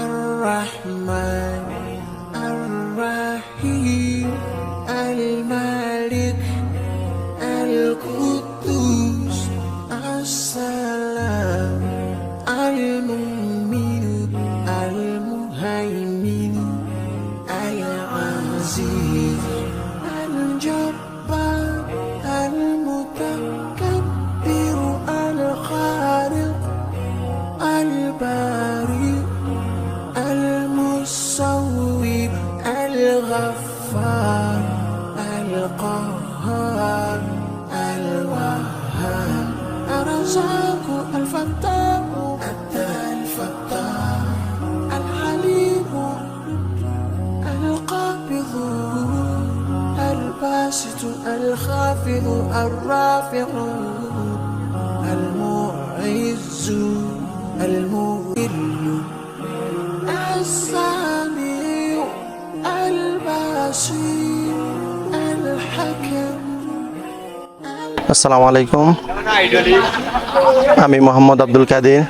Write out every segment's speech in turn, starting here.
الرحمن الرحيم الملك القدوس السلام المؤمن المهيمن العزيز الجبار المتكبر الخالق البارئ المصور الغفار القهار الوهاب الرزاق الفتاح الفتاح الحليم القابض الباسط الخافض الرافع المعز المذل السميع البصير الحكم আসসালামু আলাইকুম। আমি মোহাম্মদ আব্দুল কাদের,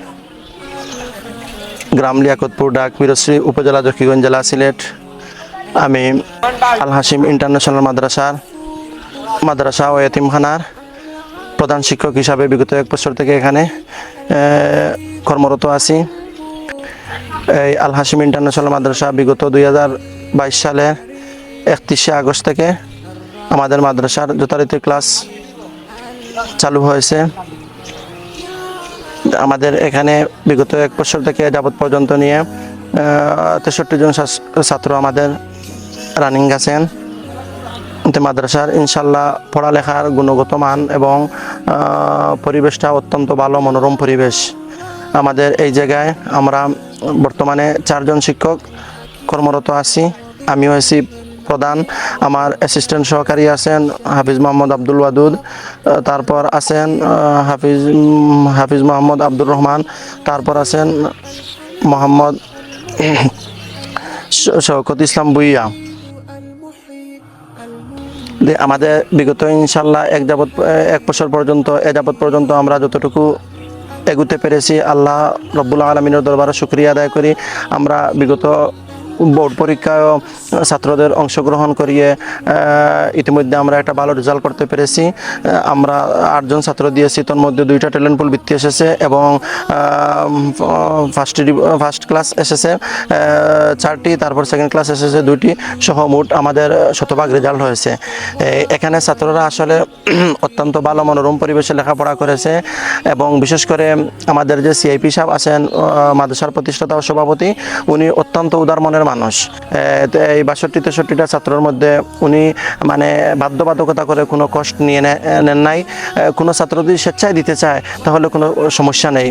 গ্রাম লিয়াকতপুর, ডাক মিরশ্রী, উপজেলা জকিগঞ্জ, জেলা সিলেট। আমি আল হাশিম ইন্টারন্যাশনাল মাদ্রাসা ও এতিমখানার প্রধান শিক্ষক হিসাবে বিগত 1 বছর থেকে এখানে কর্মরত আছি। এই আল হাশিম ইন্টারন্যাশনাল মাদ্রাসা বিগত 2022 সালের 31শে আগস্ট থেকে আমাদের মাদ্রাসার যথারীতি ক্লাস চালু হয়েছে। আমাদের এখানে বিগত 1 বছর থেকে যাবৎ পর্যন্ত নিয়ে 63 জন ছাত্র আমাদের রানিং আছেন। মাদ্রাসার ইনশাল্লাহ পড়ালেখার গুণগত মান এবং পরিবেশটা অত্যন্ত ভালো, মনোরম পরিবেশ। আমাদের এই জায়গায় আমরা বর্তমানে 4 জন শিক্ষক কর্মরত আছি। আমি হয়েছি প্রধান, আমার অ্যাসিস্ট্যান্ট সহকারী আছেন হাফিজ মোহাম্মদ আব্দুল ওয়াদুদ, তারপর আছেন হাফিজ মোহাম্মদ আব্দুর রহমান, তারপর আছেন মোহাম্মদ শওকত ইসলাম বুইয়া। আমাদের বিগত ইনশাল্লাহ 1 বছর পর্যন্ত পর্যন্ত আমরা যতটুকু এগুতে পেরেছি আল্লাহ রব্বুল আলামিনের দরবারে শুকরিয়া আদায় করি। আমরা বিগত বোর্ড পরীক্ষায় ছাত্রদের অংশগ্রহণ করিয়ে ইতিমধ্যে আমরা একটা ভালো রেজাল্ট করতে পেরেছি। আমরা 8 জন ছাত্র দিয়েছি, তার মধ্যে 2টা ট্যালেন্ট পুল বৃত্তি এসেছে এবং ফার্স্ট ক্লাস এসেছে 4টি, তারপর সেকেন্ড ক্লাস এসেছে 2টি, সহ মোট আমাদের শতভাগ রেজাল্ট হয়েছে। এখানে ছাত্ররা আসলে অত্যন্ত ভালো মনোরম পরিবেশে লেখাপড়া করেছে এবং বিশেষ করে আমাদের যে সিআইপি সাহেব আছেন, মাদ্রাসার প্রতিষ্ঠাতা ও সভাপতি, উনি অত্যন্ত উদার মনের মানুষ। এই 62-63টা ছাত্রের মধ্যে উনি মানে বাধ্যবাধকতা করে কোনো কষ্ট নিয়ে নেন নাই। কোনো ছাত্র যদি স্বেচ্ছায় দিতে চায় তাহলে কোনো সমস্যা নেই।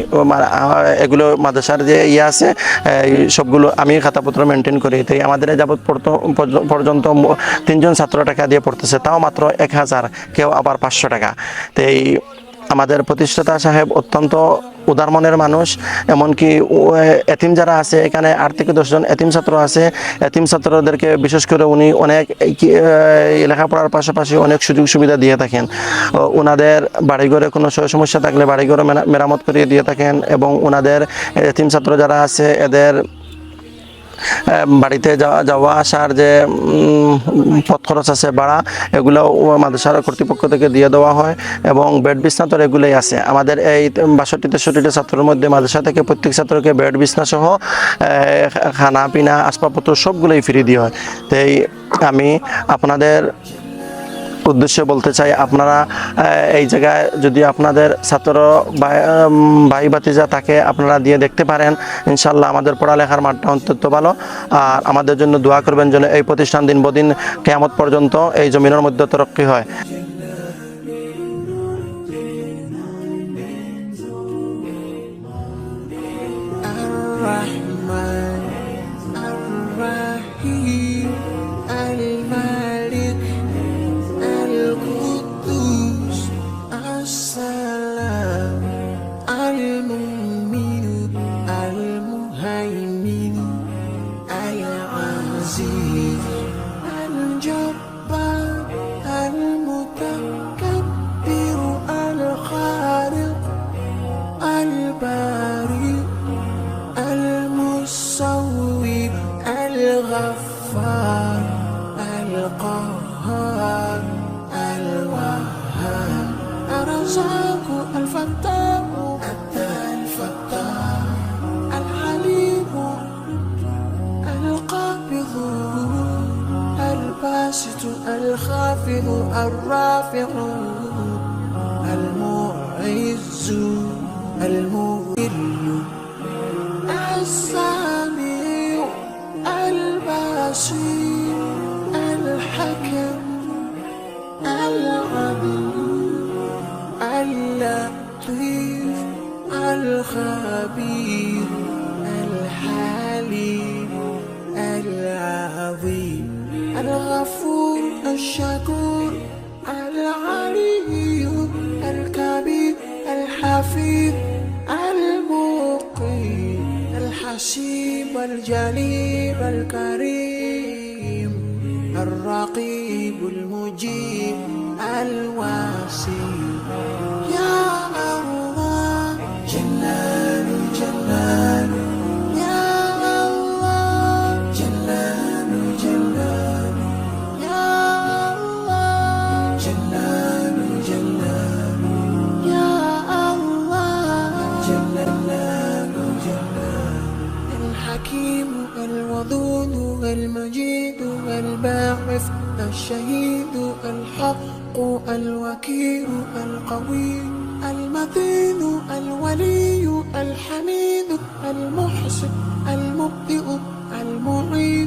এগুলো মাদ্রাসার যে আছে সবগুলো আমি খাতাপত্র মেনটেন করি। তাই আমাদের যাবৎ পর্যন্ত 3 জন ছাত্র টাকা দিয়ে পড়তেছে, তাও মাত্র 1000, কেউ আবার 500 টাকা। তাই আমাদের প্রতিষ্ঠাতা সাহেব অত্যন্ত উদার মনের মানুষ। এমনকি এতিম যারা আছে, এখানে 8 থেকে 10 জন এতিম ছাত্র আছে। এতিম ছাত্রদেরকে বিশেষ করে উনি অনেক লেখাপড়ার পাশাপাশি অনেক সুযোগ সুবিধা দিয়ে থাকেন। ওনাদের বাড়িঘরে কোনো সমস্যা থাকলে বাড়িঘরে মেরামত করিয়ে দিয়ে থাকেন এবং ওনাদের এতিম ছাত্র যারা আছে এদের বাড়িতে যাওয়া আসার যে পথ খরচ আছে, ভাড়া, এগুলো মাদ্রাসার কর্তৃপক্ষ থেকে দিয়ে দেওয়া হয় এবং বেড বিছনা তো এগুলোই আছে। আমাদের এই 62-63টা ছাত্রের মধ্যে মাদ্রাসা থেকে প্রত্যেক ছাত্রকে বেড বিছনা সহ খানা পিনা আসবাবপত্র সবগুলোই ফ্রি দিয়ে হয়। তাই আমি আপনাদের উদ্দেশ্যে বলতে চাই, আপনারা এই জায়গায় যদি আপনাদের ছাত্র ভাই ভাতিজা থাকে আপনারা দিয়ে দেখতে পারেন। ইনশাল্লাহ আমাদের পড়ালেখার মানটা অত্যন্ত ভালো। আর আমাদের জন্য দোয়া করবেন যেন এই প্রতিষ্ঠান দিন বদিন কিয়ামত পর্যন্ত এই জমিনের মধ্যে তরক্কি হয়। البارئ المصور الغفار القهار الوهاب الرزاق الفتاح الفتاح الحليم القابض الباسط الخافض الرافع المعز المذل السميع البصير الحكم العليم اللطيف الخبير الحليم العظيم الغفور الشكور العلي الكبير الحفيظ المقيم الحسيب الجليل الكريم الرقيب المجيب الواسع يا الله جلال جلال يا الله جلال جلال يا الله جلال جلال يا الله جلال جلال الحكيم الودود المجيد الباعث الشهيد الحق الوكيل القوي المتين الولي الحميد المحسن المبدئ المعيد